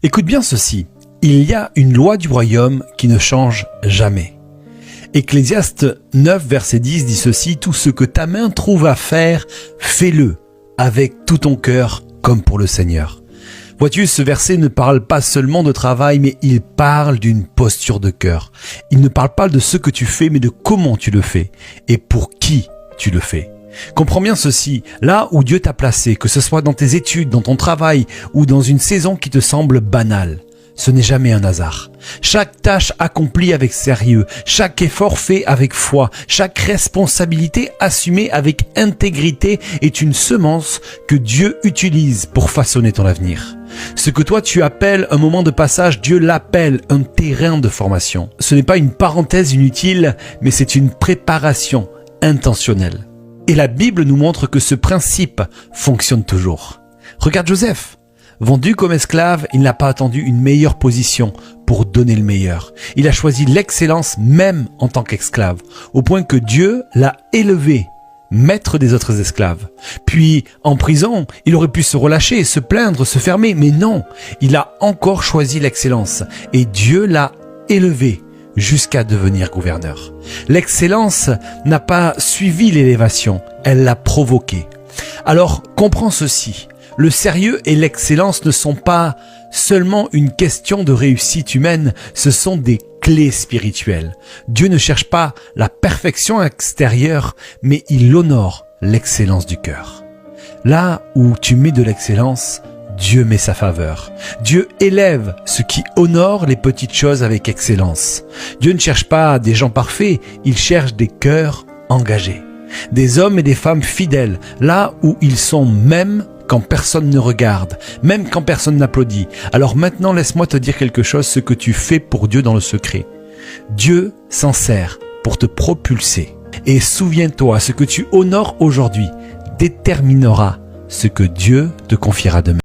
Écoute bien ceci, il y a une loi du royaume qui ne change jamais. Ecclésiaste 9, verset 10 dit ceci, « Tout ce que ta main trouve à faire, fais-le avec tout ton cœur comme pour le Seigneur. » Vois-tu, ce verset ne parle pas seulement de travail, mais il parle d'une posture de cœur. Il ne parle pas de ce que tu fais, mais de comment tu le fais et pour qui tu le fais. Comprends bien ceci, là où Dieu t'a placé, que ce soit dans tes études, dans ton travail ou dans une saison qui te semble banale, ce n'est jamais un hasard. Chaque tâche accomplie avec sérieux, chaque effort fait avec foi, chaque responsabilité assumée avec intégrité est une semence que Dieu utilise pour façonner ton avenir. Ce que toi tu appelles un moment de passage, Dieu l'appelle un terrain de formation. Ce n'est pas une parenthèse inutile, mais c'est une préparation intentionnelle. Et la Bible nous montre que ce principe fonctionne toujours. Regarde Joseph. Vendu comme esclave, il n'a pas attendu une meilleure position pour donner le meilleur. Il a choisi l'excellence même en tant qu'esclave, au point que Dieu l'a élevé, maître des autres esclaves. Puis, en prison, il aurait pu se relâcher, se plaindre, se fermer, mais non, il a encore choisi l'excellence et Dieu l'a élevé jusqu'à devenir gouverneur. L'excellence n'a pas suivi l'élévation, elle l'a provoqué. Alors, comprends ceci. Le sérieux et l'excellence ne sont pas seulement une question de réussite humaine, ce sont des clés spirituelles. Dieu ne cherche pas la perfection extérieure, mais il honore l'excellence du cœur. Là où tu mets de l'excellence, Dieu met sa faveur. Dieu élève ce qui honore les petites choses avec excellence. Dieu ne cherche pas des gens parfaits, il cherche des cœurs engagés. Des hommes et des femmes fidèles, là où ils sont même quand personne ne regarde, même quand personne n'applaudit. Alors maintenant, laisse-moi te dire quelque chose, ce que tu fais pour Dieu dans le secret. Dieu s'en sert pour te propulser. Et souviens-toi, ce que tu honores aujourd'hui déterminera ce que Dieu te confiera demain.